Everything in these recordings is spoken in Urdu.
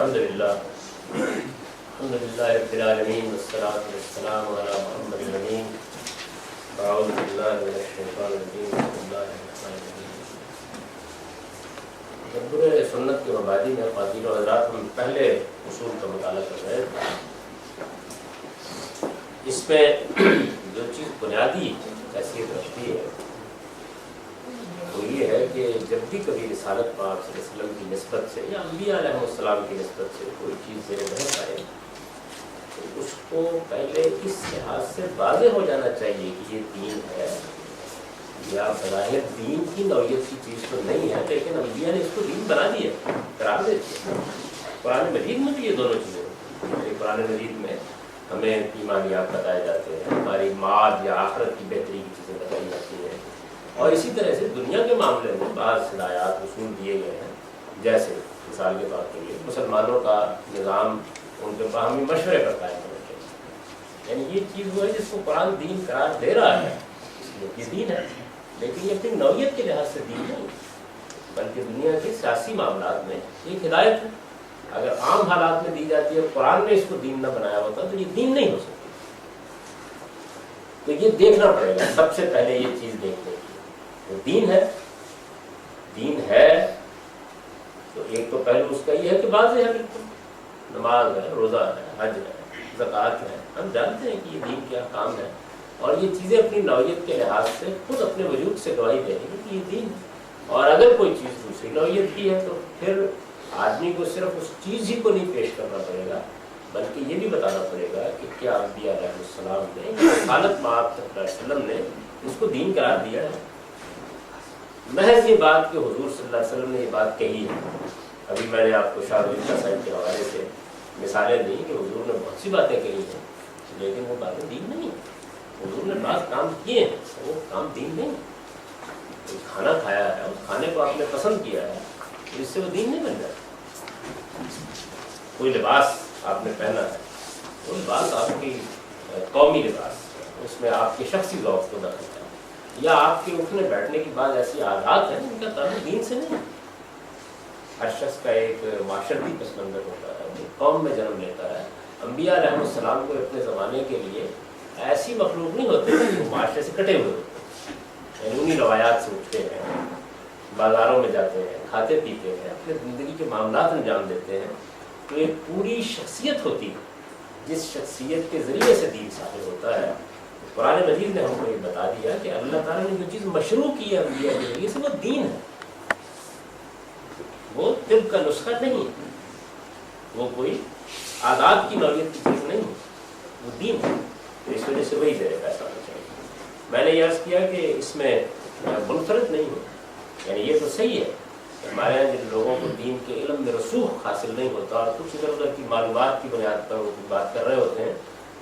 الحمدللہ رب العالمین والصلاة والسلام علی محمد الامین اعوذ باللہ من الشیطان الرجیم بسم اللہ الرحمن الرحیم۔ تدبر سنت کے مبادی میں خواتین و حضرات ہم پہلے اصول کا مطالعہ کر رہے ہیں۔ اس میں جو چیز بنیادی حیثیت رکھتی ہے وہ یہ ہے کہ جب بھی کبھی رسالت پاک صلی اللہ علیہ وسلم کی نسبت سے یا انبیاء علیہ السلام کی نسبت سے کوئی چیز زیر بحث آئے تو اس کو پہلے اس لحاظ سے واضح ہو جانا چاہیے کہ یہ دین ہے یا بظاہر دین کی نوعیت کی چیز تو نہیں ہے، لیکن انبیاء نے اس کو دین بنا دیا، قرار دے دیا۔ قرآن مجید میں بھی یہ دونوں چیزیں ہیں۔ قرآن مجید میں ہمیں ایمانیات بتائے جاتے ہیں، ہماری معاد یا آخرت کی بہتری کی چیزیں بتائی جاتی ہیں، اور اسی طرح سے دنیا کے معاملے میں بعض ہدایات اصول دیے گئے ہیں، جیسے مثال کے طور پر یہ مسلمانوں کا نظام ان کے باہمی مشورے پر قائم ہونا چاہیے۔ یعنی یہ چیز وہ ہے جس کو قرآن دین قرار دے رہا ہے، یہ دین ہے، لیکن یہ اپنی نوعیت کے لحاظ سے دین نہیں، بلکہ دنیا کے سیاسی معاملات میں ایک ہدایت ہے۔ اگر عام حالات میں دی جاتی ہے، قرآن نے اس کو دین نہ بنایا ہوتا تو یہ دین نہیں ہو سکتی۔ تو یہ دیکھنا پڑے گا، سب سے پہلے یہ چیز دیکھنے کی وہ دین ہے۔ دین ہے تو ایک تو پہلو اس کا یہ ہے کہ واضح ہے، بالکل نماز ہے، روزہ ہے، حج ہے، زکوٰۃ ہے، ہم جانتے ہیں کہ یہ دین کیا کام ہے، اور یہ چیزیں اپنی نوعیت کے لحاظ سے خود اپنے وجود سے گواہی دیں گی کہ یہ دین ہے۔ اور اگر کوئی چیز دوسری نوعیت کی ہے تو پھر آدمی کو صرف اس چیز ہی کو نہیں پیش کرنا پڑے گا، بلکہ یہ بھی بتانا پڑے گا کہ کیا انبیاء علیہ السلام نے، رسالت مآب صلی اللہ علیہ وسلم نے اس کو دین قرار دیا ہے۔ محض یہ بات کہ حضور صلی اللہ علیہ وسلم نے یہ بات کہی ہے، ابھی میں نے آپ کو شاہ ولی شاہ صاحب کے حوالے سے مثالیں دی کہ حضور نے بہت سی باتیں کہی ہیں، لیکن وہ باتیں دین نہیں ہیں۔ حضور نے بعض کام کیے ہیں، وہ کام دین نہیں۔ کھانا کھایا ہے، اس کھانے کو آپ نے پسند کیا ہے، تو اس سے وہ دین نہیں بن جاتا۔ کوئی لباس آپ نے پہنا ہے، وہ لباس آپ کی قومی لباس، اس میں آپ کے شخصی ذوق کو دخل ہے، یا آپ کے اٹھنے بیٹھنے کی بعض ایسی عادات ہیں جن کا تعلق دین سے نہیں ہے۔ ہر شخص کا ایک معاشرتی پس منظر ہوتا ہے، وہ قوم میں جنم لیتا ہے۔ انبیاء علیہ السلام کو اپنے زمانے کے لیے ایسی مخلوق نہیں ہوتے کہ وہ معاشرے سے کٹے ہوئے ہوتے ہیں، یعنی انہیں روایات سے اٹھتے ہیں، بازاروں میں جاتے ہیں، کھاتے پیتے ہیں، اپنے زندگی کے معاملات انجام دیتے ہیں۔ تو ایک پوری شخصیت ہوتی ہے جس شخصیت کے ذریعے سے دین ثابت ہوتا ہے۔ قرآن مجید نے ہم کو یہ بتا دیا کہ اللہ تعالیٰ نے جو چیز مشروع کی ہے انبیاء کے ذریعے سے، وہ دین ہے، وہ طب کا نسخہ نہیں ہے، وہ کوئی عادات کی نوعیت کی چیز نہیں ہے، وہ دین ہے۔ تو اس وجہ سے وہی زیر بحث آنا چاہیے۔ میں نے یہ عرض کیا کہ اس میں منفرد نہیں ہے، یعنی یہ تو صحیح ہے کہ ہمارے یہاں جن لوگوں کو دین کے علم میں رسوخ حاصل نہیں ہوتا اور کچھ ادھر ادھر کی معلومات کی بنیاد پر وہ بات کر رہے ہوتے ہیں،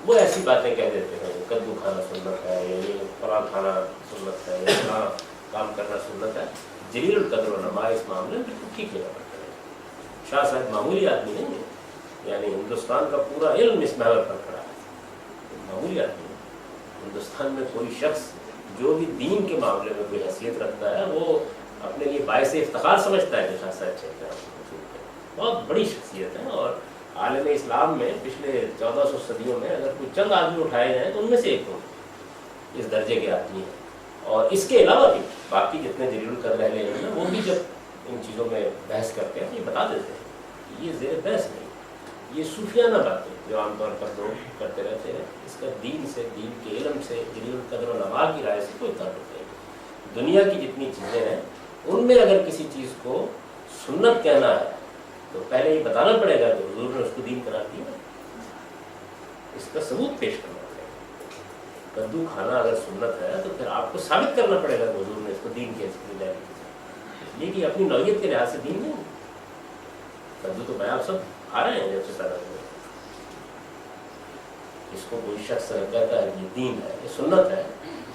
وہ ایسی باتیں کہہ دیتے ہیں، کدو کھانا سنت ہے، یہ قرآن کھانا سنت ہے، یا فلاں کام کرنا سنت ہے۔ جلیل القدر علماء اس معاملے میں بالکل ٹھیک لگا کرتے ہیں۔ شاہ صاحب معمولی آدمی نہیں ہے، یعنی ہندوستان کا پورا علم اس محور پر کھڑا ہے، معمولی آدمی ہے۔ ہندوستان میں کوئی شخص جو بھی دین کے معاملے میں کوئی حیثیت رکھتا ہے وہ اپنے لیے باعث افتخار سمجھتا ہے کہ شاہ صاحب چلتے ہیں، بہت بڑی شخصیت ہے۔ اور عالم اسلام میں پچھلے 1400 صدیوں میں اگر کوئی چند آدمی اٹھائے جائیں تو ان میں سے ایک ہوں اس درجے کے آدمی ہیں۔ اور اس کے علاوہ بھی باقی جتنے جلیل کر رہے ہیں وہ بھی جب ان چیزوں میں بحث کرتے ہیں تو یہ بتا دیتے ہیں کہ یہ زیر بحث نہیں، یہ صوفیانہ باتیں جو عام طور پر لوگ کرتے رہتے ہیں، اس کا دین سے، دین کے علم سے، جلیل القدر علماء کی رائے سے کوئی تعلق نہیں۔ دنیا کی جتنی چیزیں ہیں ان میں اگر کسی چیز کو سنت کہنا ہے تو پہلے یہ بتانا پڑے گا کہ حضور نے اس کو دین قرار دیا، اس کا ثبوت پیش کرنا پڑے گا۔ کدو کھانا اگر سنت ہے تو پھر آپ کو ثابت کرنا پڑے گا کہ حضور نے اس کو دین کے لیے کہ اپنی نوعیت کے لحاظ سے دین نہیں۔ کدو تو میں آپ سب کھا رہے ہیں جب سے پیدا ہوئے، اس کو کوئی شخص کہتا ہے یہ دین ہے، یہ سنت ہے،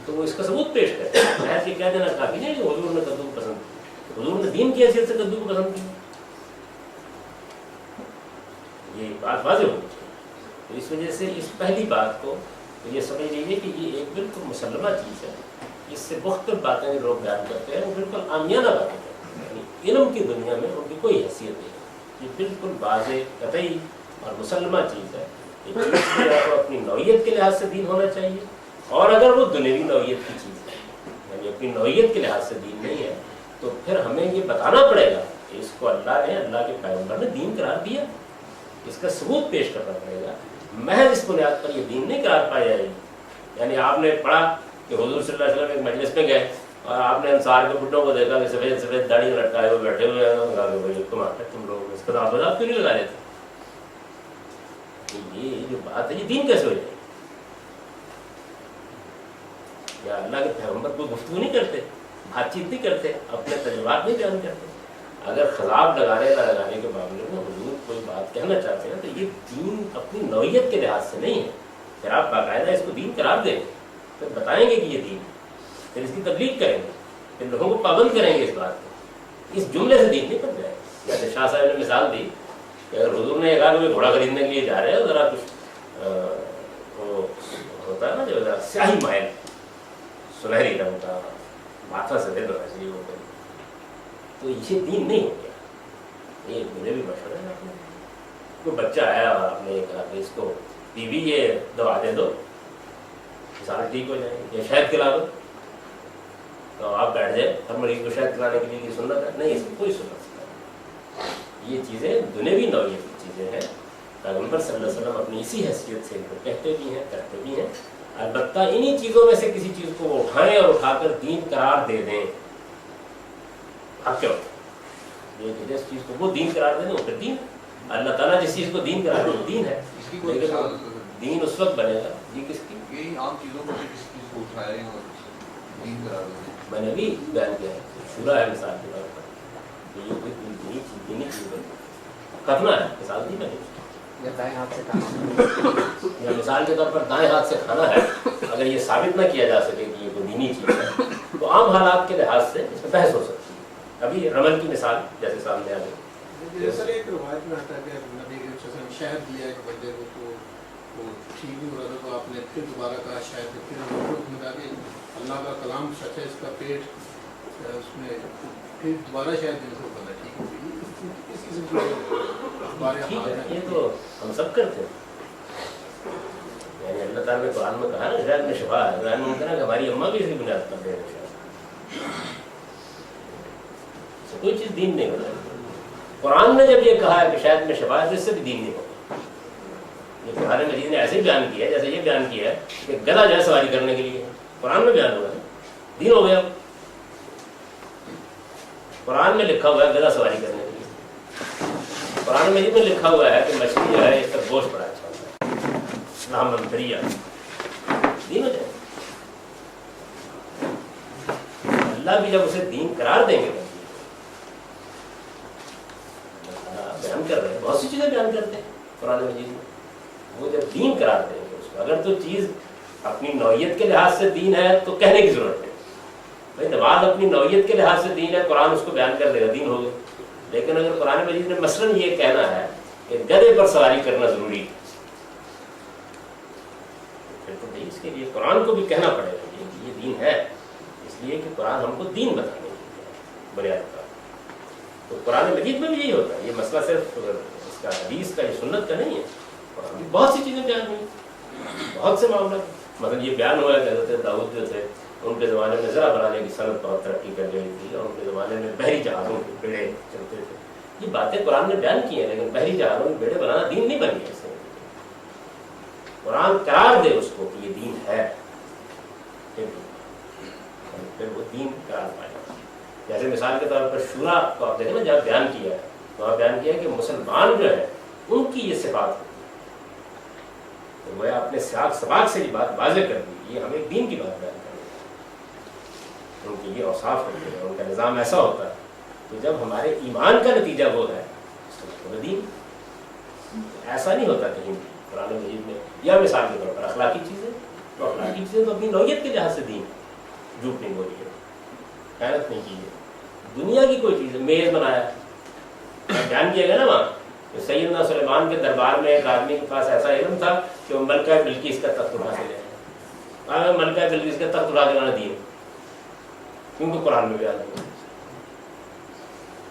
تو وہ اس کا ثبوت پیش کرتے ہیں۔ محض یہ کہہ دینا کافی نہیں کہ حضور نے کدو کو پسند کیا، حضور نے دین کی حیثیت سے کدو کو پسند کیا، یہ بات واضح ہونی چاہیے۔ تو اس وجہ سے اس پہلی بات کو یہ سمجھ لیجیے کہ یہ ایک بالکل مسلمہ چیز ہے، اس سے مختلف باتیں لوگ بیان کرتے ہیں، وہ بالکل عامیانہ باتیں کرتے ہیں، یعنی علم کی دنیا میں ان کی کوئی حیثیت نہیں ہے۔ یہ بالکل واضح قطعی اور مسلمہ چیز ہے کہ چیز یا تو اپنی نوعیت کے لحاظ سے دین ہونا چاہیے، اور اگر وہ دنیوی نوعیت کی چیز ہے یعنی اپنی نوعیت کے لحاظ سے دین نہیں ہے تو پھر ہمیں یہ بتانا پڑے گا کہ اس کو اللہ نے، اللہ کے پیغمبر نے دین قرار دیا، اس کا ثبوت پیش کرنا پڑے گا۔ محض اس بنیاد پر یہ دین نہیں قرار پایا جائے گی۔ یعنی آپ نے پڑھا کہ حضور صلی اللہ علیہ وسلم ایک مجلس میں گئے اور آپ نے انصار کے بڈھوں کو دیکھا کہ سفید سفید داڑھی لٹکائے ہوئے بیٹھے ہوئے ہیں، تم لوگ اس کا آپ کیوں نہیں لگا لیتے؟ یہ جو بات ہے یہ دین کیسے ہو جائے؟ یا اللہ کے پیغمبر کوئی گفتگو نہیں کرتے، بات چیت نہیں کرتے، اپنے تجربات نہیں بیان کرتے؟ اگر خضاب لگانے کے معاملے میں حضور کوئی بات کہنا چاہتے ہیں تو یہ دین اپنی نوعیت کے لحاظ سے نہیں ہے۔ پھر آپ باقاعدہ اس کو دین قرار دیں گے، پھر بتائیں گے کہ یہ دین، پھر اس کی تبلیغ کریں گے، پھر لوگوں کو پابند کریں گے اس بات کو۔ اس جملے سے دین نہیں بن جائے گا۔ جیسے شاہ صاحب نے مثال دی کہ اگر حضور نے کہا کہ گھوڑا خریدنے کے لیے جا رہے ہیں، ذرا کچھ وہ ہوتا ہے نا جو سیاہی مائل سنہری رنگ کا ماتھا سے دے دینا چاہیے وہ، تو یہ دین نہیں ہو گیا۔ یہ مجھے بھی مشورہ ہے، آپ نے کوئی بچہ آیا اور آپ نے یہ کہا کہ اس کو بیوی یہ دوا دے دو مثال ٹھیک ہو جائے گی، یا شہد کھلا دو، تو آپ بیٹھ جائے ہر مریض کو شہد کھلانے کے لیے کی سنت ہے؟ نہیں، اس کی کوئی سنت نہیں۔ یہ چیزیں دنیوی نوعیت کی چیزیں ہیں۔ پیغمبر صلی اللہ علیہ وسلم اپنی اسی حیثیت سے ان کو کہتے بھی ہیں، کرتے بھی ہیں۔ البتہ انہی چیزوں میں سے کسی چیز کو وہ اٹھائیں اور اٹھا کر دین قرار دے دیں، اب کیا ہوتا ہے؟ یہ جس چیز کو وہ دین قرار دے دیں وہ پھر دین ہے۔ اللہ تعالیٰ جس چیز کو دین قرار دے وہ دین ہے، لیکن دین اس وقت بنے گا جی کس کی؟ یہی عام چیزوں کو کسی چیز کو اٹھایا دین قرار دے۔ میں نے بھی بیان کیا ہے، شورا ہے مثال کے طور پر، یہ کوئی دینی چیز ہے، کرنا ہے مثال نہیں بنے، یا دائیں ہاتھ سے کھانا، یا مثال کے طور پر دائیں ہاتھ سے کھانا ہے۔ اگر یہ ثابت نہ کیا جا سکے کہ یہ کوئی دینی چیز ہے تو عام حالات کے لحاظ سے اس میں بحث ہو سکتی ہے۔ ابھی رمل کی مثال جیسے سامنے آ گئی، جیسا ایک روایت میں آتا ہے کہ نبی کریم صلی اللہ علیہ وسلم شہد دیا ایک بندے کو تو وہ ٹھیک نہیں ہو رہا تھا، تو آپ نے پھر دوبارہ کہا شہد، پھر حکم کہا کہ اللہ کا کلام سچ ہے، اس کا پیٹ اس میں پھر دوبارہ شہد دینے سے بندہ ٹھیک ہو گئی۔ اس قسم کی اخبار ٹھیک ہے، یہ تو ہم سب کرتے ہیں۔ یعنی اللہ تعالیٰ نے قرآن میں کہا نا شہد میں شفا ہے، قرآن میں کہا کہ ہماری اماں بھی اسی بنیاد پر دے رہے ہیں، کوئی چیز دین نہیں ہوتا۔ قرآن نے جب یہ کہا ہے کہ شاید میں شفا ہے تو اس سے بھی دین نہیں ہوگا۔ یہ قرآن مجید نے ایسے بیان کیا ہے جیسے یہ بیان کیا ہے کہ گدھا جو ہے سواری کرنے کے لیے، قرآن میں بیان ہوا ہے، دین ہو گیا۔ قرآن میں لکھا ہوا ہے گدھا سواری کرنے کے لیے، قرآن مجید میں لکھا ہوا ہے کہ مچھلی جو ہے اس کا گوشت بڑا اچھا ہوتا ہے، نام دریا، دین ہو جائے۔ اللہ بھی جب اسے دین قرار دیں گے، بیان کر رہے ہیں، بہت سی چیزیں بیان کرتے ہیں قرآن مجید میں، وہ جب دین قرار دیں گے اس کو، اگر تو چیز اپنی نوعیت کے لحاظ سے دین ہے تو کہنے کی ضرورت ہے، بھائی نماز اپنی نوعیت کے لحاظ سے دین ہے، قرآن اس کو بیان کر دے گا، دین ہو گیا۔ لیکن اگر قرآن مجید نے مثلاً یہ کہنا ہے کہ گدھے پر سواری کرنا ضروری ہے، پھر تو بھائی اس کے لیے قرآن کو بھی کہنا پڑے گا کہ یہ دین ہے، اس لیے کہ قرآن ہم کو دین بتانے کی بنیاد پر۔ تو قرآن مجید میں بھی یہی ہوتا ہے، یہ مسئلہ صرف اس کا حدیث کا، یہ سنت کا نہیں ہے، قرآن میں بہت سی چیزیں بیان ہوئی، بہت سے معاملات، مطلب یہ بیان ہوا ہے کہ حضرت داؤد جو تھے ان کے زمانے میں ذرا بنانے کی صنعت بہت ترقی کر گئی تھی، اور ان کے زمانے میں بحری جہازوں کے بیڑے چلتے تھے۔ یہ باتیں قرآن نے بیان کی ہیں، لیکن بحری جہازوں کے بیڑے بنانا دین نہیں بن گیا۔ اس سے قرآن قرار دے اس کو کہ یہ دین ہے، پھر وہ دین قرار پائے۔ جیسے مثال کے طور پر شورا کو آپ دیکھیں نا، جہاں بیان کیا ہے وہاں بیان کیا ہے کہ مسلمان جو ہے ان کی یہ صفات ہوتی ہے، تو وہ اپنے سیاق سباق سے یہ بات واضح کر دی، یہ ہمیں دین کی بات بیان کرنی ہے، ان کی یہ اوصاف ہوتے ہیں، ان کا نظام ایسا ہوتا ہے۔ تو جب ہمارے ایمان کا نتیجہ وہ ہے تو دین ایسا نہیں ہوتا کہیں بھی قرآن مجید میں۔ یا مثال کے طور پر اخلاقی چیزیں، تو اخلاقی چیزیں تو اپنی نوعیت کے لحاظ سے دین، جھوٹ نہیں بولی ہے، خیانت نہیں کی ہے، دنیا کی کوئی چیز ہے، میز بنایا، بیان کیا گیا نا وہاں کہ سیدنا سلیمان کے دربار میں ایک آدمی کے پاس ایسا علم تھا کہ وہ ملکہ بلقیس کا تخت اٹھا کے لے آیا، ملکہ بلقیس کا تخت اٹھا کے لانا دیا، کیونکہ قرآن میں بیان ہوا۔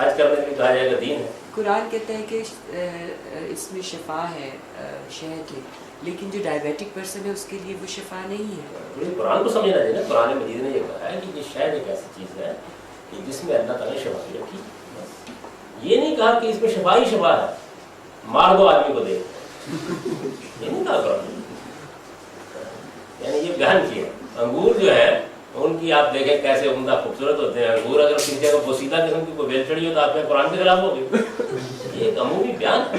حج کرنے کے لیے کہا جائے گا دین ہے. قرآن کہتا ہے کہ اس میں شفا ہے شہد میں، لیکن جو ڈائبیٹک پرسن ہے اس کے لیے وہ شفا نہیں ہے. قرآن کو سمجھنا چاہیے نا. قرآن مجید نے یہ کہا ہے کہ یہ شہد ایک ایسی چیز ہے کہ جس میں اللہ تعالیٰ نے شفا بھی رکھی. یہ نہیں کہا کہ اس میں شفا ہی شفا ہے، مار دو آدمی کو دے، یہ نہیں کہا قرآن. یعنی یہ بیان کیا. انگور جو ہے ان کی آپ دیکھیں کیسے عمدہ خوبصورت ہوتے ہیں. انگور اگر کسی جگہ پوسیدہ قسم کی کوئی بیل چڑھی ہو تو آپ کے قرآن کے خلاف ہوگی. یہ ایک عمومی بیان ہے.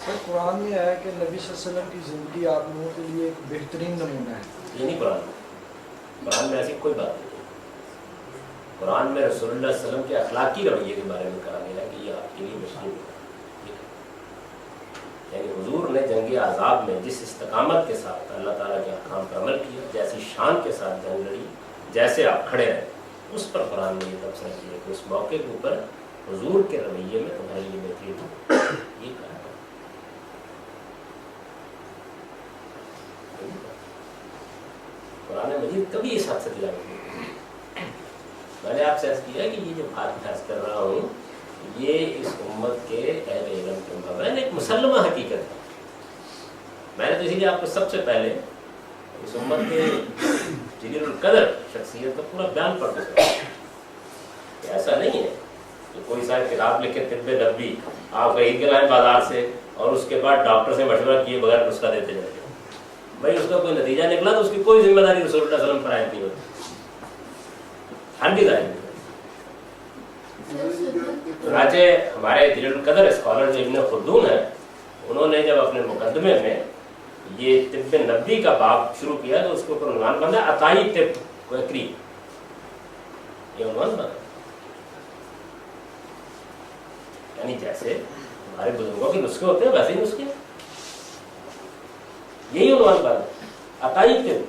سر قرآن میں آیا کہ نبی صلی اللہ علیہ وسلم کی زندگی آپ لوگوں کے لیے ایک بہترین نمونہ ہے. یہ نہیں قرآن میں ایسی کوئی بات نہیں. قرآن میں رسول اللہ صلی اللہ علیہ وسلم کے اخلاقی رویے کے بارے میں کہا گیا ہے کہ یہ آپ کے لیے مشکل ہے. یعنی حضور نے جنگ عذاب میں جس استقامت کے ساتھ اللہ تعالیٰ کے احکام پر عمل کیا، جیسی شان کے ساتھ جنگ لڑی، جیسے آپ کھڑے رہے، اس پر قرآن نے یہ تبصرہ کیا کہ اس موقع کے اوپر حضور کے رویے میں تمہارے لیے بہترین یہ کہا. قرآن مجید کبھی اس حد سے دلا نہیں. میں نے آپ سے عرض کیا کہ یہ جو بات میں عرض کر رہا ہوں یہ اس امت کے اہل علم کے مابین ایک مسلمہ حقیقت ہے. میں نے تو اسی لیے آپ کو سب سے پہلے اس امت کے جلیل القدر شخصیت کا پورا بیان پڑھ کے کہ ایسا نہیں ہے کہ کوئی صاحب کتاب لکھ کے طب نبوی آپ خرید کے لائیں بازار سے اور اس کے بعد ڈاکٹر سے مشورہ کیے بغیر نسخہ دیتے جائیں گے. بھائی اس کا کوئی نتیجہ نکلا تو اس کی کوئی ذمہ داری رسول اللہ صلی اللہ علیہ وسلم پر عائد نہیں ہوتی. ہرگز عائد نہیں. چنانچہ ہمارے جلیل القدر اسکالر جو ابن خلدون ہیں، انہوں نے جب اپنے مقدمے میں یہ طب نبوی کا باب شروع کیا تو اس کے اوپر عنوان بنا عطائی طب وکری. یہ عنوان بنا یعنی جیسے ہمارے بزرگوں کے نسخے ہوتے ہیں ویسے ہی نسخے، یہی عنوان بنا عطائی طب.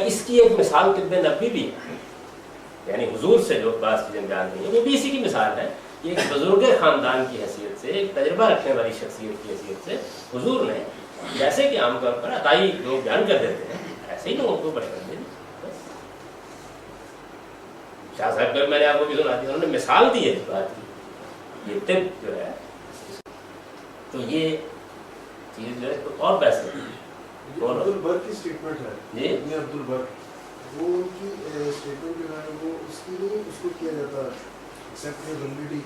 اس کی ایک مثال طب نبوی بھی ہے. یعنی حضور سے جو بعض چیزیں بیان ہوئی ہیں وہ بھی اسی کی مثال ہے. یہ ایک بزرگ خاندان کی حیثیت سے، ایک تجربہ رکھنے والی شخصیت کی حیثیت سے حضور نے جیسے کہ عام طور پر عطائی لوگ بیان کر دیتے ہیں ایسے ہی لوگوں کو بشر دیں. شاہ صاحب میں نے آپ کو بھی سنا دیا، انہوں نے مثال دی ہے اس بات کی. یہ طب جو ہے تو یہ چیز جو ہے تو اور بحث ہے. عبد البر کی اسٹیٹمنٹ ہے جی عبد البر، وہ ان کی اسٹیٹمنٹ جو ہے وہ اس کی نہیں اس کو کیا جاتا ایکسیپٹیبلٹی.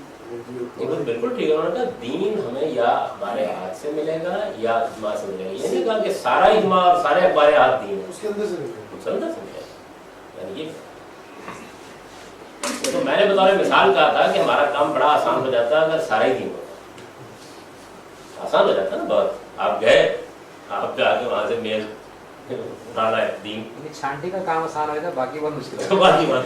بالکل ٹھیک ہے. انہوں نے کہا دین ہمیں یا اخبار احاد سے ملے گا یا اجماع سے ملے گا. یہ نہیں کہا کہ سارا اجماع اور سارے اخبار احاد دین ہے، اس کے اندر سے ملے گا. اس اندر سے ملے گا. یعنی یہ تو میں نے بطور مثال کہا تھا کہ ہمارا کام بڑا آسان ہو جاتا اگر سارا ہی دین ہوتا. آسان ہو جاتا نا بہت. آپ گئے، آپ جا کے وہاں سے میز اٹھانا ہے دین، چھانٹی کا کام آسان ہو جاتا ہے، باقی بہت مشکل ہے. باقی بات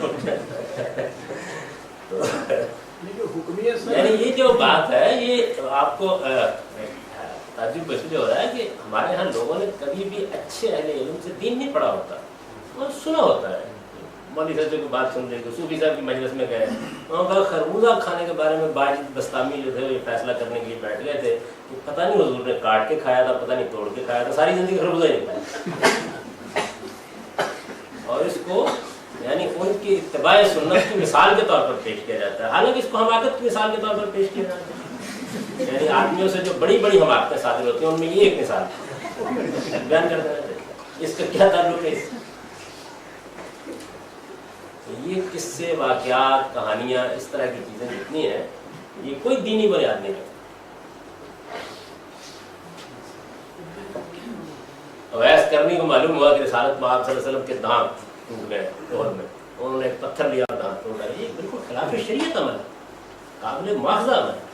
یعنی یہ جو بات ہے یہ آپ کو تعجب محسوس ہو رہا ہے کہ ہمارے ہاں لوگوں نے کبھی بھی اچھے اہل علم سے دین نہیں پڑھا ہوتا اور سنا ہوتا ہے. مولوی صاحب کی بات سن رہے تھے، صوفی صاحب کی مجلس میں گئے، وہاں کا خربوزہ کھانے کے بارے میں باجد بستامی جو تھے یہ فیصلہ کرنے کے لیے بیٹھ گئے تھے کہ پتہ نہیں حضور نے کاٹ کے کھایا تھا، پتہ نہیں توڑ کے کھایا تھا، ساری زندگی خربوزہ ہی نہیں کھایا. اور اس کو یعنی ان کی اتباع سنت کی مثال کے طور پر پیش کیا جاتا ہے، حالانکہ اس کو حماقت کی مثال کے طور پر پیش کیا جاتا ہے. یعنی آدمیوں سے جو بڑی بڑی حماقتیں صادر ہوتی ہیں ان میں یہ ایک مثال بیان کر دینا چاہیے. اس کا کیا تعلق ہے اس سے؟ یہ قصے، واقعات، کہانیاں، اس طرح کی چیزیں جتنی ہیں یہ کوئی دینی بنیاد نہیں ہے. اویس کرنی کو معلوم ہوا کہ رسالت میں آپ صلی اللہ علیہ وسلم کے دانت ٹوٹ گئے عہد میں، انہوں نے ایک پتھر لیا اور دانت توڑ ڈالے. یہ بالکل خلاف شریعت عمل ہے، قابل مواخذہ عمل ہے.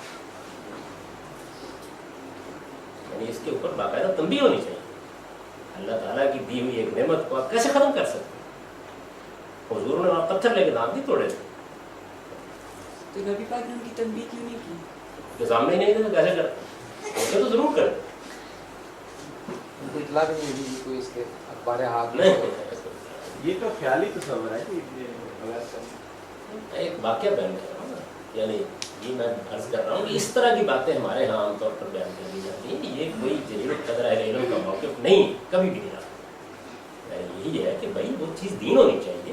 یعنی اس کے اوپر باقاعدہ تنبیہ ہونی چاہیے. اللہ تعالیٰ کی دی ہوئی ایک نعمت کو آپ کیسے ختم کر سکتے ہیں؟ حضور نے وہاں پتھر لے کے دانت نہیں توڑے تھے تو نبی پاک نے ان کی تنبیہ کیوں نہیں کی؟ کہ سامنے ہی نہیں تھے، کیسے کرتے؟ ہوتے تو ضرور کرتے. ان کو اطلاع بھی نہیں دی کوئی اس کے اخبار ہاتھ میں. یہ تو خیالی تصور ہے کہ ایک واقعہ بیان کر رہا ہوں نا. یعنی یہ میں عرض کر رہا ہوں کہ اس طرح کی باتیں ہمارے ہاں عام طور پر بیان کر دی جاتی ہیں. یہ کوئی جلیل القدر اہل علم کا موقف نہیں، کبھی بھی نہیں رہا. یہی ہے کہ بھائی وہ چیز دین ہونی چاہیے.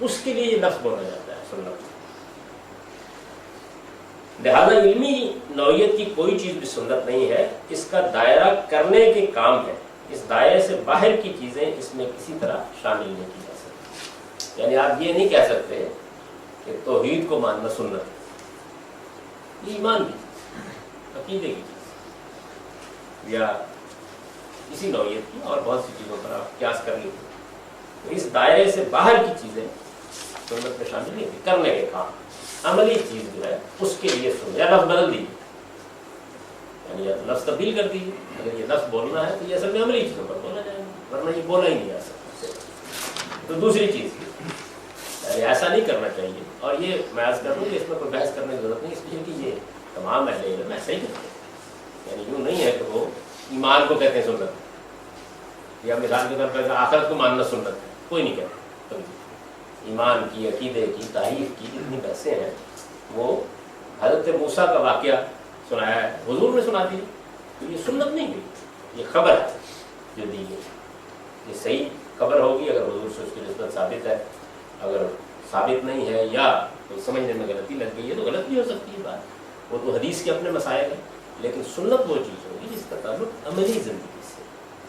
اس کے لیے یہ لفظ بولا جاتا ہے سنت. لہذا علمی نوعیت کی کوئی چیز بھی سنت نہیں ہے، اس کا دائرہ کرنے کے کام ہے. اس دائرے سے باہر کی چیزیں اس میں کسی طرح شامل نہیں کی جا سکتی. یعنی آپ یہ نہیں کہہ سکتے کہ توحید کو ماننا سنت ہے، یہ ایمان کی عقیدے کی چیز یا اسی نوعیت کی اور بہت سی چیزوں پر آپ قیاس کر لیتے. تو اس دائرے سے باہر کی چیزیں سنت میں شامل نہیں ہوتی. کرنے کے کام عملی چیز جو ہے اس کے لیے سنت. یا لفظ بدل دیجیے، یعنی یا لفظ تبدیل کر دیجیے. اگر یہ لفظ بولنا ہے تو یہ اصل میں عملی چیزوں پر بولا جائے گا، ورنہ یہ بولا ہی نہیں جا سکتا. تو دوسری چیز یعنی ایسا نہیں کرنا چاہیے. اور یہ میں عرض کر دوں کہ اس میں کوئی بحث کرنے کی ضرورت نہیں، اس لیے کہ یہ تمام اہل علم ایسا ہی کرتے ہیں. یعنی یوں نہیں ہے کہ وہ ایمان کو کہتے ہیں سنت، یا مثال کے طور پر آخرت کو ماننا سنت ہے. کوئی نہیں کہتا. ایمان کی، عقیدے کی، تاریخ کی جتنی بحثیں ہیں وہ حضرت موسیٰ کا واقعہ سنایا ہے، حضور نے سنا دی. تو یہ سنت نہیں ہوئی، یہ خبر ہے جو دی گئی. یہ صحیح خبر ہوگی اگر حضور سے اس کی نسبت ثابت ہے. اگر ثابت نہیں ہے یا کوئی سمجھنے میں غلطی لگ گئی ہے تو غلط بھی ہو سکتی ہے بات. وہ تو حدیث کے اپنے مسائل ہیں. لیکن سنت وہ چیز ہوگی جس کا تعلق عملی زندگی سے،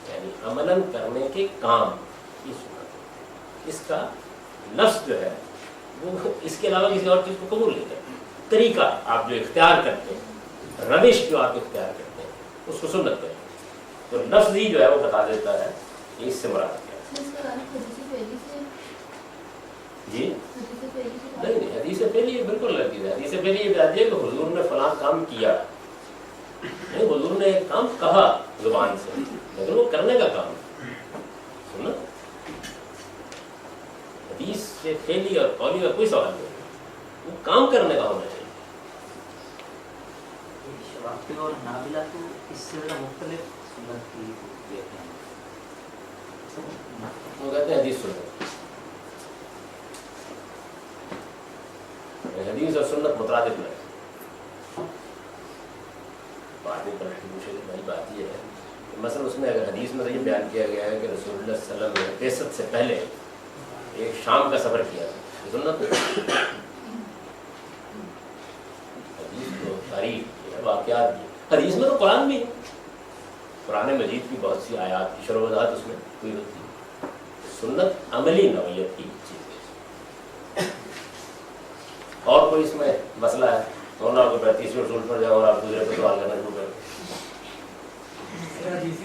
یعنی عملاً کرنے کے کام کی سنت. اس کا لفظ جو ہے وہ اس کے علاوہ کسی اور چیز کو قبول نہیں کرتا. طریقہ آپ جو اختیار کرتے ہیں، روش جو آپ اختیار کرتے ہیں، اس کو سنت کریں. تو لفظ ہی جو ہے وہ بتا دیتا ہے کہ اس سے مراد کیا ہے. جی نہیں، حدیث پہلی یہ بالکل لگتی ہے. حدیث پہلی یہ بتاتی ہے کہ حضور نے فلاں کام کیا. نہیں، حضور نے ایک کام کہا زبان سے، لیکن وہ کرنے کا کام ہے. سننا حدیث سے فعلی اور قولی کا کوئی سوال نہیں، وہ کام کرنے کا ہونا چاہیے. شوافی اور نابلہ تو اس سے ذرا مختلف سنت کی دیتے ہیں. وہ کہتے ہیں حدیث سنت. حدیث اور سنت مترادف ہے. بات یہ ہے مثلا اس میں اگر حدیث میں یہ بیان کیا گیا ہے کہ رسول اللہ صلی اللہ علیہ وسلم نے بعثت سے پہلے ایک شام کا سفر کیا تھا، سنت حدیث تو تاریخ ہے، واقعات بھی. حدیث میں تو قرآن بھی ہے، قرآن مجید کی بہت سی آیات کی شرح و وضاحت اس میں ہوئی ہوتی ہے. سنت عملی نوعیت کی چیز ہے. اور کوئی اس میں مسئلہ ہے تو نہ کوئی تیسرے اصول پر جاؤ اور آپ دوسرے پہ سوال کرنا شروع کریں.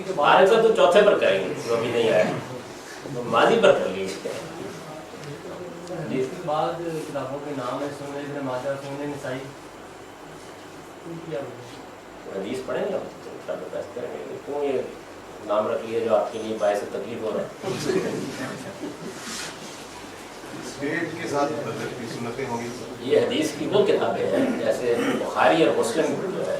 ہمارے ساتھ تو چوتھے پر کریں گے، جو ابھی نہیں آیا تو ماضی پر کر لیجیے. اس کے بعد کتابوں کے نام ہے سنن ابن ماجہ، سنن نسائی. حدیث پڑھیں گے ہم بحث کریں گے کہ کیوں یہ نام رکھ لیے جو آپ کے لیے باعث تکلیف ہو رہا ہے. کے ساتھ کی سنتیں ہوں گی. یہ حدیث کی وہ کتابیں ہیں جیسے بخاری اور مسلم جو ہے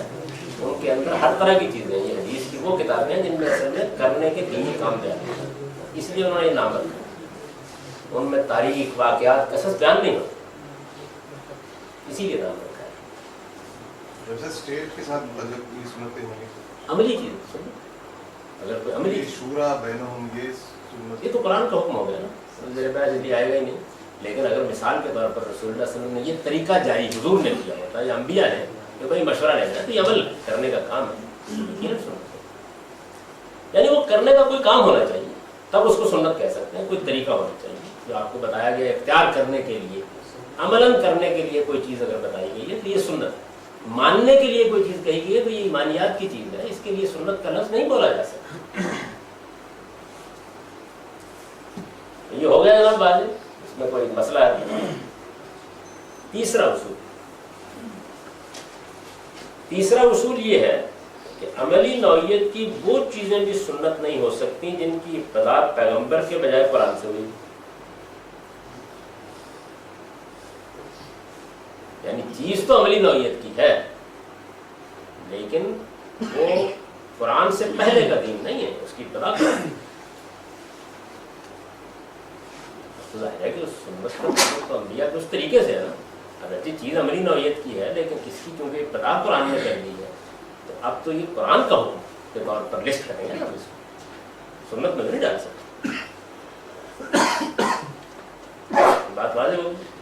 ان کے اندر ہر طرح کی چیزیں. یہ حدیث کی وہ کتابیں ہیں جن میں اصل میں کرنے کے دینی کام بیان ہیں، اس لیے انہوں نے یہ نام رکھا. ان میں تاریخ، واقعات، قصص بیان نہیں ہوتے، اسی لیے نام رکھا ہے. جب اسٹیٹ کے ساتھ متعلق کی سنتیں ہوں گی، عملی چیز. اگر کوئی عملی شورا بینہم، یہ سنت یہ تو قرآن کا حکم ہو گیا نا، میرے پاس جلدی آئے گا ہی نہیں. لیکن اگر مثال کے طور پر رسول اللہ صلی اللہ علیہ وسلم نے یہ طریقہ جاری حضور نے کیا ہوتا ہے یا انبیاء نے کہ بھائی مشورہ لینا ہے تو یہ عمل کرنے کا کام ہے، یعنی وہ کرنے کا کوئی کام ہونا چاہیے تب اس کو سنت کہہ سکتے ہیں. کوئی طریقہ ہونا چاہیے جو آپ کو بتایا گیا اختیار کرنے کے لیے، عملاً کرنے کے لیے کوئی چیز اگر بتائی گئی ہے تو یہ سنت ہے. ماننے کے لیے کوئی چیز کہی گئی ہے تو یہ ایمانیات کی چیز ہے، اس کے لیے سنت کا لفظ نہیں بولا جا سکتا. یہ ہو گیا جناب بات، اس میں کوئی مسئلہ ہے. تیسرا اصول یہ ہے کہ عملی نوعیت کی وہ چیزیں بھی سنت نہیں ہو سکتی جن کی ابتدا پیغمبر کے بجائے قرآن سے ہوئی. یعنی چیز تو عملی نوعیت کی ہے لیکن وہ قرآن سے پہلے کا دین نہیں ہے، اس کی ابتدا قرآن. ظاہر ہے کہ سنت تو انبیاء کے اس طریقے سے ہے نا. اگرچہ چیز عملی نوعیت کی ہے لیکن اس کی چونکہ ابتدا قرآن میں کر دی ہے تو اب تو یہ قرآن کا حکم کے طور پر لسٹ کریں گے نا، اس کو سنت میں نہیں ڈال سکتے. بات واضح ہوگی۔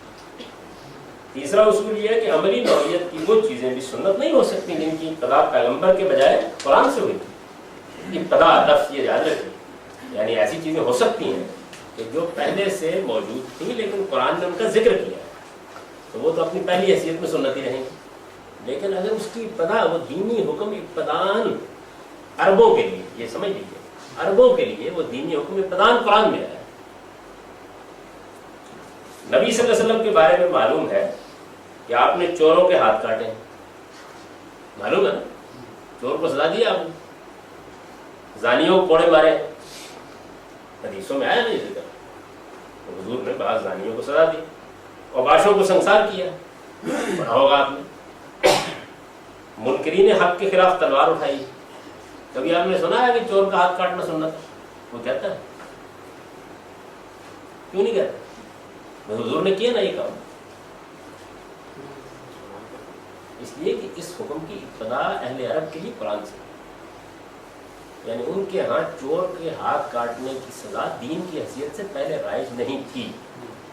تیسرا اصول یہ ہے کہ عملی نوعیت کی وہ چیزیں بھی سنت نہیں ہو سکتی جن کی ابتدا پیغمبر کے بجائے قرآن سے ہوئی تھی۔ ابتدا لفظ یہ یاد رکھیں، یعنی ایسی چیزیں ہو سکتی ہیں کہ جو پہلے سے موجود تھیں لیکن قرآن نے ان کا ذکر کیا ہے، تو وہ تو اپنی پہلی حیثیت میں سنتی رہیں گی۔ لیکن اگر اس کی ابتدا وہ دینی حکم ابتدان عربوں کے لیے، یہ سمجھ لیجیے عربوں کے لیے وہ دینی حکم ابتدان قرآن میں آیا ہے۔ نبی صلی اللہ علیہ وسلم کے بارے میں معلوم ہے کہ آپ نے چوروں کے ہاتھ کاٹے ہیں، معلوم ہے نا، چور کو سزا دیا آپ نے، زانیوں کو کوڑے مارے، حدیثوں میں آیا نہیں ذکر، تو حضور نے بعض زانیوں کو سزا دی، اوباشوں کو سنسار کیا، پڑھا ہوگا آپ نے، منکرین حق کے خلاف تلوار اٹھائی۔ کبھی آپ نے سنا ہے کہ چور کا ہاتھ کاٹنا سنت ہے؟ وہ کہتا ہے، کیوں نہیں کہتا؟ حضور نے کیا نا یہ کام، اس لیے کہ اس حکم کی ابتدا اہل عرب کے لیے قرآن سے، یعنی ان کے ہاں چور کے ہاتھ کاٹنے کی سزا دین کی حیثیت سے پہلے رائج نہیں تھی۔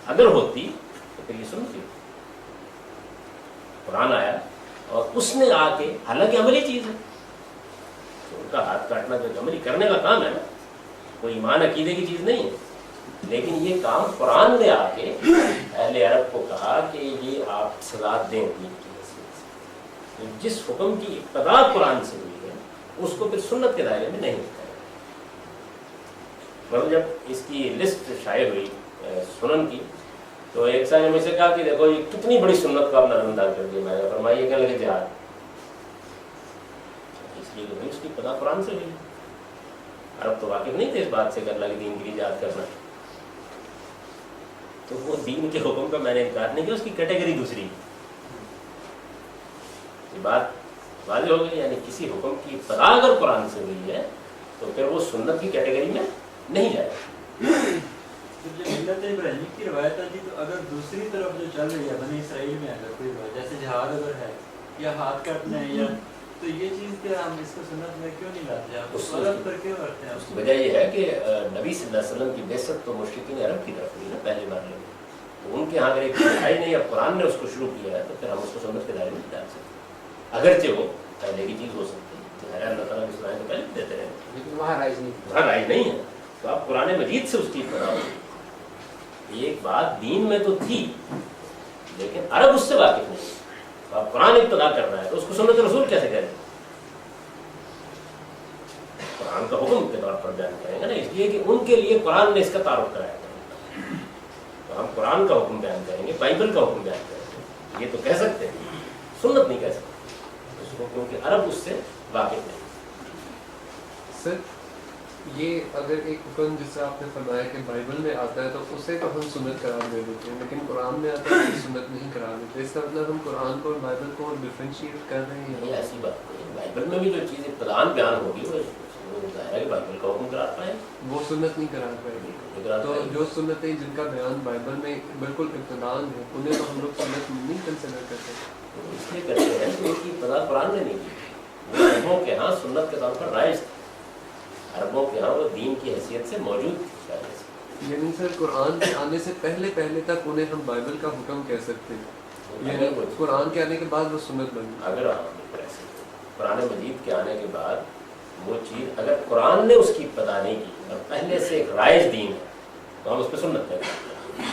اگر ہوتی تو پھر یہ سنتی، قرآن آیا اور اس نے آ کے، حالانکہ عملی چیز ہے، چور کا ہاتھ کاٹنا جو عملی کرنے کا کام ہے نا، کوئی ایمان عقیدے کی چیز نہیں ہے، لیکن یہ کام قرآن نے آ کے اہل عرب کو کہا کہ یہ آپ سزا دیں دین کی حیثیت سے۔ جس حکم کی ابتدا قرآن سے ہوئی ہے اس کو پھر سنت کے دائرے میں نہیں ہوتا ہے۔ مطلب جب اس کی لسٹ شائع ہوئی سنن کی، تو ایک سال نے مجھ سے کہا کہ دیکھو یہ کتنی بڑی سنت کو آپ نظرانداز کر دیا۔ میں نے فرمایا یہ کہنے لگے جہاد، اس لیے کہ اس کی ابتدا قرآن سے ہوئی، عرب تو واقف نہیں تھے اس بات سے کہ اللہ کے دین کے لیے جہاد کرنا، تو وہ دین کے حکم کا میں نے انکار نہیں کیا، اس کی کیٹیگری دوسری، یہ بات واضح ہو گئی۔ یعنی کسی حکم کی ابتدا اگر قرآن سے ہوئی ہے تو پھر وہ سنت کی کیٹیگری میں نہیں جائے گا۔ ملت ابراہیمی کی روایت ہے جی، تو اگر دوسری طرف جو چل رہی ہے بنی اسرائیل میں اگر کوئی روایت جیسے جہاد اگر ہے یا ہاتھ کاٹنا ہے یا، تو یہ چیز کیا ہم اس کو سنت میں کیوں نہیں لاتے ہیں؟ اس الگ کر کیوں کرتے ہیں؟ اس کی وجہ یہ ہے کہ نبی صلی اللہ علیہ وسلم کی بعثت تو مشرکین عرب کی طرف ہوئی نا پہلے مرحلے میں، تو ان کے ہاں اگر ایک چیز آئی نہیں، اب قرآن نے اس کو شروع کیا ہے تو پھر ہم اس کو سنت کے دائرے میں ڈال سکتے ہیں، اگرچہ وہ پہلے کی چیز ہو سکتی ہے، اللہ تعالیٰ کی سنائیں تو پہلے بھی دیتے رہے، لیکن وہاں رائج نہیں، وہاں رائج نہیں ہے، تو آپ قرآن مجید سے اس کی ابتدا ہوئی۔ ایک بات دین میں تو تھی لیکن عرب اس سے واقف نہیں، تو آپ قرآن ابتدا کر رہا ہے تو اس کو سنت رسول کیسے کریں؟ قرآن کا حکم کے طور پر بیان کریں گے نا، اس لیے کہ ان کے لیے قرآن نے اس کا تعارف کرایا تھا، تو ہم قرآن کا حکم بیان کریں گے، بائبل کا حکم بیان کریں گے، یہ تو کہہ سکتے ہیں، سنت نہیں کہہ سکتے اس کو، کیونکہ عرب اس سے واقف نہیں۔ سر یہ اگر ایک حکم جس سے آپ نے فرمایا کہ بائبل میں آتا ہے تو اسے تو ہم سنت قرار دے دیتے ہیں، لیکن قرآن میں آتا ہے تو سنت نہیں قرار دیتے، اس کا مطلب ہم قرآن کو اور بائبل کو ڈفرینشیٹ کر رہے ہیں؟ یہ ایسی بات نہیں ہے، بائبل میں بھی جو چیز ابتدان بیان ہوگی وہ ظاہر ہے کہ بائبل کا حکم قرار پائے، وہ سنت نہیں قرار پائے گی۔ تو جو سنتیں جن کا بیان بائبل میں بالکل ابتدان ہے انہیں تو ہم لوگ سنت نہیں کنسیڈر کرتے، اس لیے کرتے ہیں کہ ان کی ابتدا قرآن نے نہیں کی، وہ عربوں کے ہاں سنت کے طور پر رائج تھی، عربوں کے ہاں وہ دین کی حیثیت سے موجود تھی پہلے سے۔ یعنی سر قرآن کے آنے سے پہلے تک انہیں ہم بائبل کا حکم کہہ سکتے ہیں، یعنی قرآن کے آنے کے بعد وہ سنت بن گئی؟ اگر قرآن مجید کے آنے کے بعد وہ چیز اگر قرآن نے اس کی ابتدا نہیں کی اور پہلے سے ایک رائج دین ہے تو ہم اس پہ سنت کریں گے۔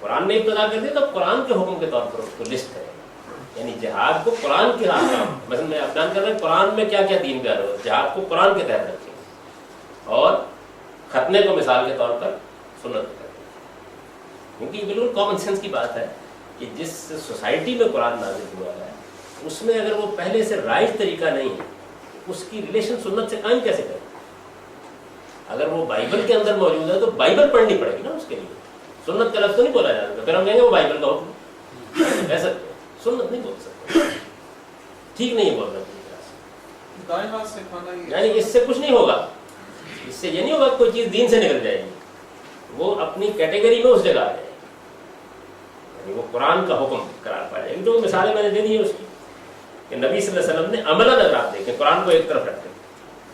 قرآن نے ابتدا کر دی تو قرآن کے حکم کے طور پر اس کو لسٹ کریں گے، یعنی جہاد کو قرآن کے ہاتھ میں، مثلا میں آپ بیان کر رہا ہوں قرآن میں کیا کیا دین بیان ہو، جہاد کو قرآن کے تحت رکھیں گے اور ختنے کو مثال کے طور پر سنت کریں گے، کیونکہ یہ بالکل کامن سینس کی بات ہے کہ جس سوسائٹی میں قرآن نازل ہوا ہے اس میں اگر وہ پہلے سے رائج طریقہ نہیں ہے اس کی ریلیشن سنت سے قائم کیسے کریں؟ اگر وہ بائبل کے اندر موجود ہے تو بائبل پڑھنی پڑے گی نا اس کے لیے، سنت کا لفظ تو نہیں بولا جا سکتا، پھر ہم کہیں گے وہ بائبل کا حکم کہہ سکتے ہیں، سنت نہیں بول سکتے، ٹھیک نہیں بول سکتے، یعنی اس سے کچھ نہیں ہوگا، اس سے یہ نہیں ہوگا کوئی چیز دین سے نکل جائے گی، وہ اپنی کیٹیگری میں اس جگہ آ جائے گی، یعنی وہ قرآن کا حکم قرار پا جائے گی۔ جو مثالیں میں نے دے دی ہے اس کی کہ نبی صلی اللہ علیہ وسلم نے عملاً اگر آپ دیکھیں قرآن کو ایک طرف رکھتے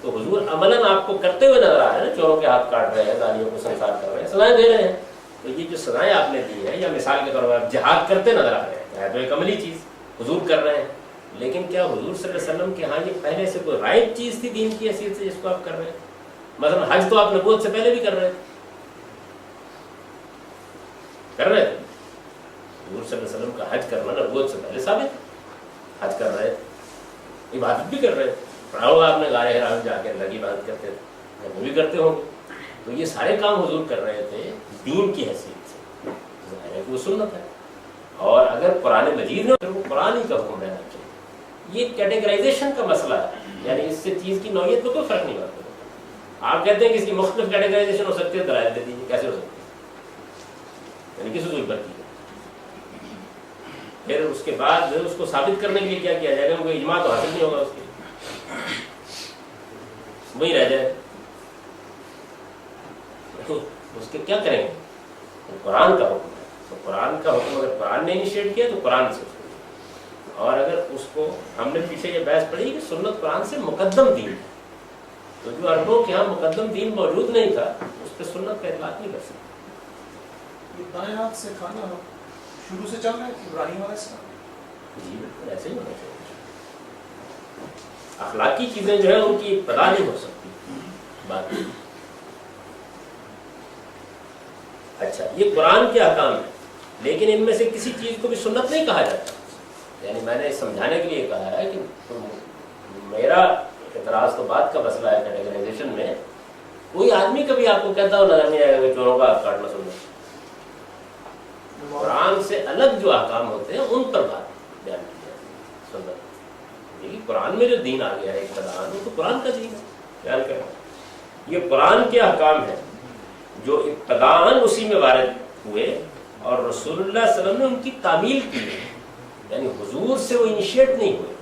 تو حضور عملاً آپ کو کرتے ہوئے نظر آ رہے ہیں، چوروں کے ہاتھ کاٹ رہے ہیں، زانیوں کو سنسار کر رہے ہیں، سزائیں دے رہے ہیں، تو یہ جو سزائیں آپ نے دی ہیں، یا مثال کے طور پر آپ جہاد کرتے نظر آ رہے ہیں، تو ایک عملی چیز حضور کر رہے ہیں، لیکن کیا حضور صلی اللہ علیہ وسلم کے ہاں یہ پہلے سے کوئی رائٹ چیز تھی دین کی حیثیت سے جس کو آپ کر رہے ہیں؟ مثلا حج تو آپ نبوت سے پہلے بھی کر رہے تھے، حضور صلی اللہ علیہ وسلم کا حج کرنا نبوت سے پہلے ثابت ہے، حج کر رہے تھے، عبادت بھی کر رہے تھے، پڑھا ہوگا آپ نے غار حرا جا کے اللہ کی عبادت کرتے تھے، ہم بھی کرتے ہوں گے، تو یہ سارے کام حضور کر رہے تھے دین کی حیثیت سے، ظاہر ہے کہ وہ سنت ہے۔ اور اگر قرآن مجید میں وہ قرآن ہی کا حکم رہنا چاہیے، یہ کیٹیگرائزیشن کا مسئلہ ہے، یعنی اس سے چیز کی نوعیت میں کوئی فرق نہیں پڑتا۔ آپ کہتے ہیں کہ اس کی مختلف کیٹیگرائزیشن ہو سکتی ہے، دلائل دے دیجیے کیسے ہو سکتی ہے، یعنی کس اصول پر کی ہے۔ پھر اس کے بعد اس کو ثابت کرنے کے لیے کیا کیا جائے گا؟ کوئی اجماع تو حاصل نہیں ہوگا، اس کے وہی رہ جائے، اس کے کیا کریں گے؟ قرآن کا حکم ہے، تو قرآن کا حکم اگر قرآن نے انیشیٹ کیا تو قرآن سے، اور اگر اس کو ہم نے پیچھے یہ بحث پڑھی کہ سنت قرآن سے مقدم دین ہے، تو جو عربوں کے ہاں مقدم دین موجود نہیں تھا اس پہ سنت کا اطلاق نہیں کر سکتے۔ یہ دائیں ہاتھ سے کھانا شروع سے چل رہا ہے ابراہیم علیہ السلام؟ جی بالکل ایسے ہی ہونا چاہیے، اخلاقی چیزیں جو ہے ان کی ابتدا نہیں ہو سکتی بات۔ اچھا، یہ قرآن کے احکام ہیں، لیکن ان میں سے کسی چیز کو بھی سنت نہیں کہا جاتا، یعنی میں نے سمجھانے کے لیے کہا ہے کہ میرا اعتراض تو بات کا مسئلہ ہے کیٹیگرائزیشن میں، کوئی آدمی کبھی آپ کو کہتا ہو نظر نہیں آئے گا کہ چوروں کا کاٹنا سننا، قرآن سے الگ جو احکام ہوتے ہیں ان پر بات بیان کی جاتی ہے سنت، لیکن قرآن میں جو دین آ گیا ہے ابتداءً وہ تو قرآن کا دین ہے، خیال کریں یہ قرآن کے احکام ہیں جو ابتداءً اسی میں وارد ہوئے اور رسول اللہ صلی اللہ علیہ وسلم نے ان کی تعمیل کی ہے، یعنی حضور سے وہ انیشیٹ نہیں ہوئے،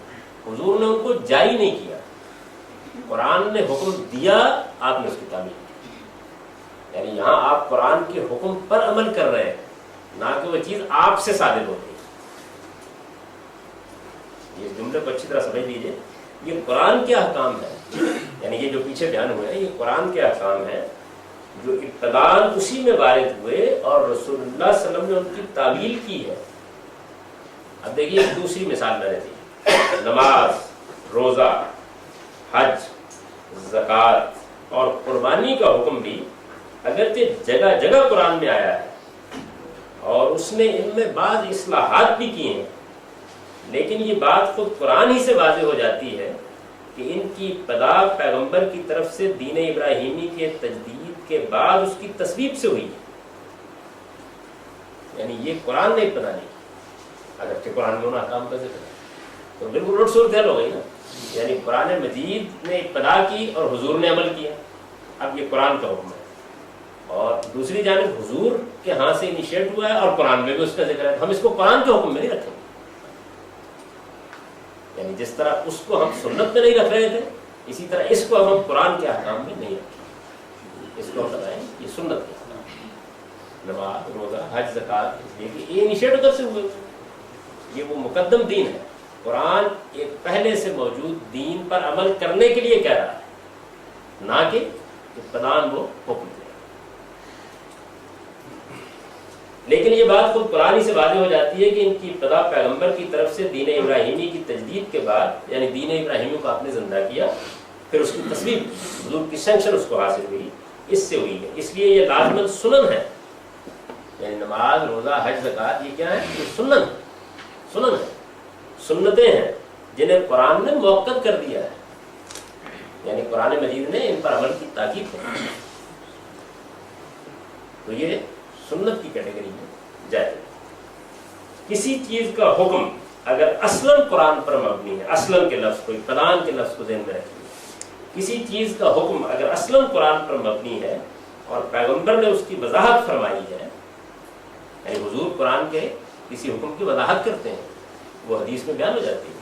حضور نے ان کو جاری نہیں کیا، قرآن نے حکم دیا، آپ نے اس کی تعمیل کی، یعنی یہاں آپ قرآن کے حکم پر عمل کر رہے ہیں، نہ کہ وہ چیز آپ سے صادر ہو رہی ہے۔ یہ جملے کو اچھی طرح سمجھ لیجیے، یہ قرآن کے احکام ہے، یعنی یہ جو پیچھے بیان ہوئے ہیں یہ قرآن کے احکام ہیں جو ابتداءً اسی میں وارد ہوئے اور رسول اللہ صلی اللہ علیہ وسلم نے ان کی تعمیل کی ہے۔ اب دیکھیے ایک دوسری مثال میں رہتی، نماز، روزہ، حج، زکوٰۃ اور قربانی کا حکم بھی اگرچہ جگہ جگہ قرآن میں آیا ہے اور اس نے ان میں بعض اصلاحات بھی کیے ہیں، لیکن یہ بات خود قرآن ہی سے واضح ہو جاتی ہے کہ ان کی ابتدا پیغمبر کی طرف سے دین ابراہیمی کے تجدید کے بعد اس کی تصویب سے ہوئی ہے، یعنی یہ قرآن نے ابتدا نہیں کی، اگرچہ قرآن میں ان احکام کا ذکر ہے تو بالکل الٹ صورت حال ہو گئی نا، یعنی قرآن مجید نے ابتدا کی اور حضور نے عمل کیا، اب یہ قرآن کا حکم ہے، اور دوسری جانب حضور کے ہاں سے انیشیٹ ہوا ہے اور قرآن میں بھی اس کا ذکر ہے، ہم اس کو قرآن کے حکم میں نہیں رکھیں گے، یعنی جس طرح اس کو ہم سنت میں نہیں رکھ رہے تھے اسی طرح اس کو ہم قرآن کے احکام میں نہیں رکھیں گے، اس کو ہم بتائیں یہ سنت کے احکام، نماز، روزہ، حج، زکوٰۃ، یہ انیشیٹ ادھر سے ہوئے، یہ وہ مقدم دین ہے، قرآن ایک پہلے سے موجود دین پر عمل کرنے کے لیے کہہ رہا ہے، نہ کہ ابتداءً وہ حکم دے۔ لیکن یہ بات خود قرآن ہی سے واضح ہو جاتی ہے کہ ان کی ابتدا پیغمبر کی طرف سے دین ابراہیمی کی تجدید کے بعد، یعنی دین ابراہیمی کو آپ نے زندہ کیا، پھر اس کی تصویب، حضور کی سینکشن اس کو حاصل ہوئی، اس سے ہوئی ہے، اس لیے یہ لازماً سنن ہے، یعنی نماز، روزہ، حج، زکوٰۃ یہ کیا ہے؟ یہ سنن ہے، سنن ہے، سنتیں ہیں جنہیں قرآن نے موقت کر دیا ہے، یعنی قرآن مجید نے ان پر عمل کی تاکید کی، تو یہ سنت کی کیٹیگری میں جائے۔ کسی چیز کا حکم اگر اصلاً قرآن پر مبنی ہے، اصلاً کے لفظ کو، ابتداءً کے لفظ کو ذہن میں رکھیے، کسی چیز کا حکم اگر اصلاً قرآن پر مبنی ہے اور پیغمبر نے اس کی وضاحت فرمائی ہے، یعنی حضور قرآن کے کسی حکم کی وضاحت کرتے ہیں، وہ حدیث میں بیان ہو جاتی ہے،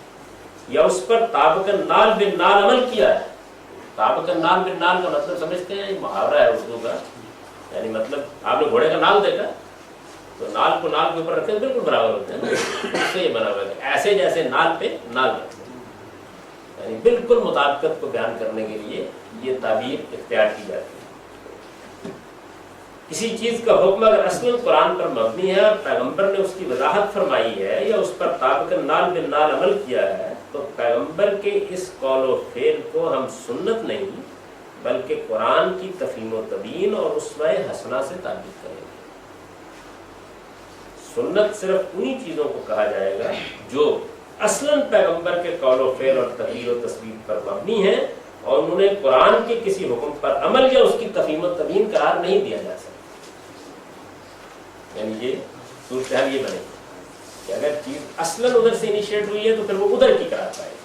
یا اس پر طابق النال بالنال عمل کیا ہے۔ طابق النال بالنال کا مطلب سمجھتے ہیں، محاورہ ہے اردو کا، یعنی مطلب آپ نے گھوڑے کا نال دیکھا تو نال کو نال کے اوپر رکھتے ہیں بالکل برابر ہوتے ہیں، اس سے یہ بنا ہوا ہے ایسے جیسے نال پہ نال رکھتے ہیں، یعنی بالکل مطابقت کو بیان کرنے کے لیے یہ تعبیر اختیار کی جاتی ہے۔ کسی چیز کا حکم اگر اصل قرآن پر مبنی ہے اور پیغمبر نے اس کی وضاحت فرمائی ہے یا اس پر طابق نال بالنال عمل کیا ہے تو پیغمبر کے اس قول و فعل کو ہم سنت نہیں بلکہ قرآن کی تفہیم و تبیین اور اسوہ حسنہ سے تعبیر کریں گے۔ سنت صرف انہی چیزوں کو کہا جائے گا جو اصلاً پیغمبر کے قول و فعل اور تحریر و تصویر پر مبنی ہے اور انہوں نے قرآن کے کسی حکم پر عمل یا اس کی تفہیم و تبیین قرار نہیں دیا جا سکتا۔ یعنی یہ صورتحال یہ بنے گی کہ اگر چیز اصلاً ادھر سے انیشیٹ ہوئی ہے تو پھر وہ ادھر کی قرار پائے گی۔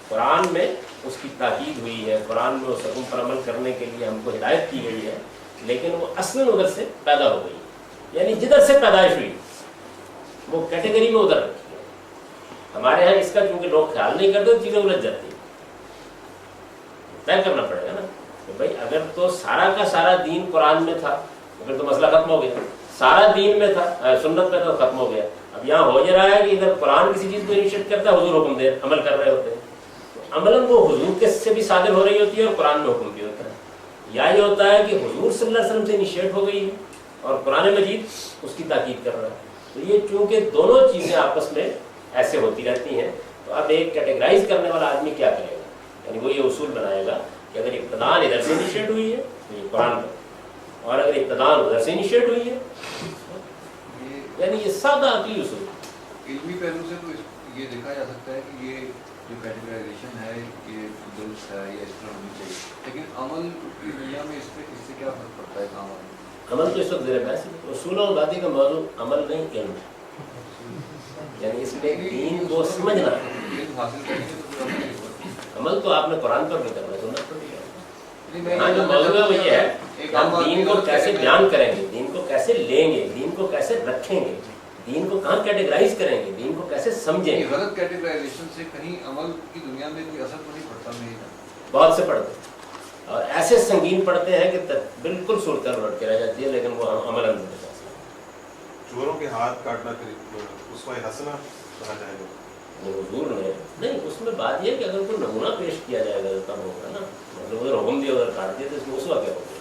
قرآن میں اس کی تاکید ہوئی ہے، قرآن میں اس حکم پر عمل کرنے کے لیے ہم کو ہدایت کی گئی ہے، لیکن وہ اصلاً ادھر سے پیدا ہو گئی، یعنی جدھر سے پیدائش ہوئی وہ کیٹیگری میں ادھر رکھی ہے۔ ہمارے ہاں اس کا چونکہ لوگ خیال نہیں کرتے تو چیزیں الجھ جاتی ہیں۔ طے کرنا پڑے گا نا کہ بھائی اگر تو سارا کا سارا دین قرآن میں تھا تو پھر تو مسئلہ ختم ہو گیا، سارا دین میں تھا سنت میں تو ختم ہو گیا۔ اب یہاں ہو جا رہا ہے کہ ادھر قرآن کسی چیز کو انیشیٹ کرتا ہے، حضور حکم دے عمل کر رہے ہوتے ہیں، تو عملاً وہ حضور کے سے بھی صادر ہو رہی ہوتی ہے اور قرآن میں حکم بھی ہوتا ہے۔ یا یہ ہوتا ہے کہ حضور صلی اللہ علیہ وسلم سے انیشیٹ ہو گئی ہے اور قرآن مجید اس کی تاکید کر رہا ہے۔ تو یہ چونکہ دونوں چیزیں آپس میں ایسے ہوتی رہتی ہیں، تو اب ایک کیٹیگرائز کرنے والا آدمی کیا کرے گا؟ یعنی وہ یہ اصول بنائے گا کہ اگر ابتداء ادھر سے انیشیٹ ہوئی ہے تو یہ قرآن پر، اور اگر ابتداء ادھر سے انیشیٹ ہوئی ہے یعنی یہ سادہ عقلی اصول۔ علمی پہلو سے تو یہ دیکھا جا سکتا ہے کہ یہ جو کیٹیگرائزیشن ہے یہ درست ہے یا اس طرح ہونی چاہیے، لیکن عمل کی دنیا میں اس سے کیا فرق پڑتا ہے؟ عمل تو اس وقت زیر بحث ہے، اصول و باتیں کا موضوع عمل نہیں علم ہے، یعنی اس میں دین کو سمجھنا ہے۔ عمل تو آپ نے قرآن پر بھی کرنا ہے، سنت پر بھی کرنا ہے۔ ہاں جو موضوع ہے وہ یہ ہے کہ ہم دین کو کیسے بیان کریں گے، دین کو کیسے لیں گے، دین کو کیسے رکھیں گے، دین کو کہاں کیٹیگرائز کریں گے، دین کو کیسے سمجھیں گے۔ غلط کیٹیگرائزیشن سے کہیں عمل کی دنیا میں کوئی اثر تو نہیں پڑتا؟ نہیں، بہت سے پڑھتے ہیں اور ایسے سنگین پڑھتے ہیں کہ بالکل صورتحال الٹ کے رہ جاتی ہے، لیکن وہ عمل اندر نہیں جا سکتا۔ چوروں کے ہاتھ کاٹنا اسوہ حسنہ کہا جائے گا حضور نے نہیں، اس میں بات یہ ہے کہ اگر کوئی نمونہ پیش کیا جائے گا تب ہوگا نا، مطلب ادھر حکم دیا ادھر کاٹ دیا تو اس میں اسوہ کیا ہوگا؟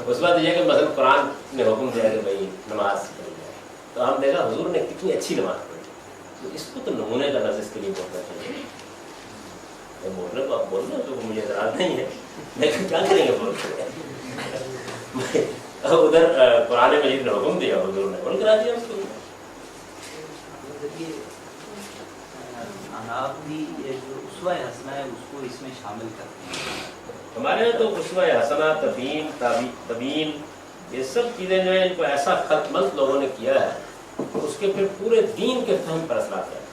اس بات یہ ہے کہ مثلا قرآن نے حکم دیا کہ بھائی نماز پڑھی جائے، تو ہم دیکھا حضور نے کتنی اچھی نماز پڑھی، تو اس کو تو نمونے کا لفظ اس کے لیے بولنا چاہیے۔ بولنے کو آپ بول رہے تو مجھے اعتراض نہیں ہے، لیکن کیا کریں گے بول کے؟ ادھر قرآن مجید نے حکم دیا، حضور نے عمل کرا دیا اس کو۔ آپ بھی یہ جو اسوہ حسنہ ہے اس کو اس میں شامل کرتے ہیں؟ ہمارے یہاں تو اسوہ حسنہ، تبیین یہ سب چیزیں جو ہیں ان کو ایسا خط مند لوگوں نے کیا ہے کہ اس کے پھر پورے دین کے فہم پر اثرات ہیں۔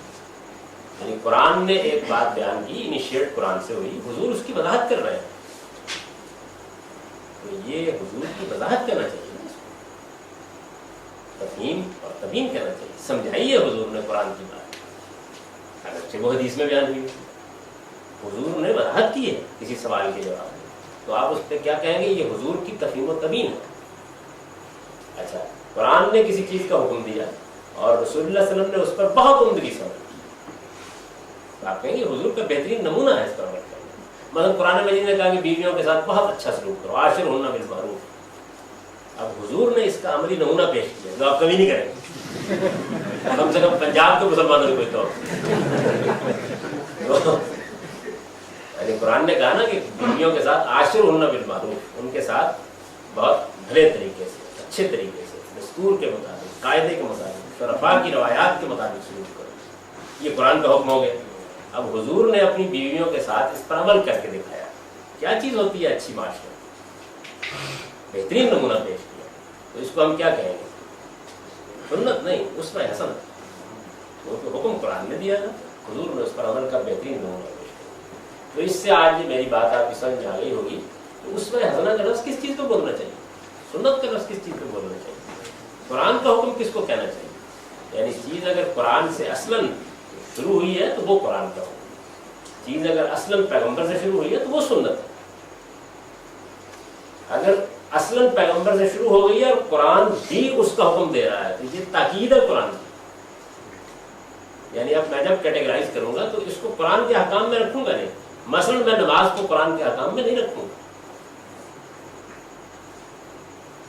یعنی قرآن نے ایک بات بیان کی، انیشیٹ قرآن سے ہوئی، حضور اس کی وضاحت کر رہے ہیں، تو یہ حضور کی وضاحت کرنا چاہیے، تفہیم اور تبیین کرنا چاہیے، سمجھائیے حضور نے قرآن کی بات، اگرچہ وہ حدیث میں بیان ہوئی، حضور نے وضاحت کی ہے کسی سوال کے جواب میں، تو آپ اس پہ کیا کہیں گے؟ یہ حضور کی تفہیم و تبیین ہے۔ اچھا، قرآن نے کسی چیز کا حکم دیا اور رسول اللہ صلی اللہ علیہ وسلم نے اس پر بہت عمدگی سے عمل کیا، آپ کہیں گے حضور کا بہترین نمونہ ہے اس پر عمل کرنا۔ مثلا قرآن مجید نے کہا کہ بیویوں کے ساتھ بہت اچھا سلوک کرو، عاشرہن بالمعروف، اب حضور نے اس کا عملی نمونہ پیش کیا جو آپ کبھی نہیں کریں گے، کم سے کم پنجاب کے مسلمانوں کو کوئی طور۔ یعنی قرآن نے کہا نا کہ بیویوں کے ساتھ عاشرہن بالمعروف، ان کے ساتھ بہت بھلے طریقے سے، اچھے طریقے سے، دستور کے مطابق، قاعدے کے مطابق، شرفاء کی روایات کے مطابق سلوک کرو، یہ قرآن کا حکم ہو گیا۔ اب حضور نے اپنی بیویوں کے ساتھ اس پر عمل کر کے دکھایا، کیا چیز ہوتی ہے اچھی معاشرت، بہترین نمونہ پیش کیا، تو اس کو ہم کیا کہیں گے؟ سنت نہیں، اسوہ حسنہ، وہ تو حکم قرآن نے دیا تھا، حضور نے اس پر عمل کا بہترین نمونہ پیش کیا۔ تو اس سے آج میری بات آپ کی سمجھ میں آ گئی ہوگی کہ اسوہ حسنہ کا لفظ کس چیز کو بولنا چاہیے، سنت کا لفظ کس چیز کو بولنا چاہیے، قرآن کا حکم کس کو کہنا چاہیے۔ یعنی چیز اگر قرآن سے اصلاً شروع ہوئی ہے تو وہ قرآن کا حکم، چیز اگر اصلاً پیغمبر سے شروع ہوئی ہے تو وہ سنت ہے۔ اگر اصلاً پیغمبر سے شروع ہو گئی ہے اور قرآن بھی اس کا حکم دے رہا ہے تو یہ تاکید ہے قرآن کی۔ یعنی اب میں جب کیٹیگرائز کروں گا تو اس کو قرآن کے احکام میں رکھوں گا نہیں، مثلا میں نماز کو قرآن کے احکام میں نہیں رکھوں گا،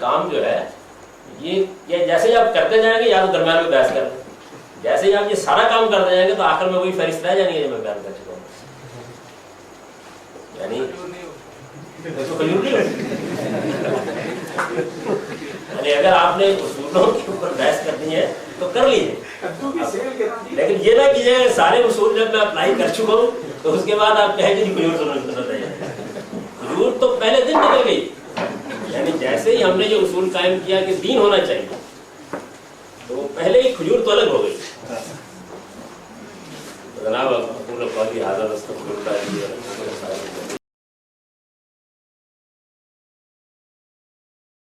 کام جو ہے یہ جیسے ہی آپ کرتے جائیں گے یا تو درمیان میں بحث کر لیں، جیسے ہی آپ یہ سارا کام کرتے جائیں گے تو آخر میں وہی فہرست رہ جانی ہے جو میں بیان کر چکا ہوں. یعنی اگر آپ نے اصولوں کے اوپر بحث کرنی ہے تو کر لیجیے، لیکن یہ نہ کیجیے کہ سارے اصول جب میں اپلائی کر چکا ہوں تو اس کے بعد آپ کہیں کہ کھجور ضرور پسند ہے. کھجور تو پہلے دن نکل گئی. یعنی جیسے ہی ہم نے یہ اصول قائم کیا کہ دین ہونا چاہیے تو پہلے ہی کھجور تو الگ ہو گئی.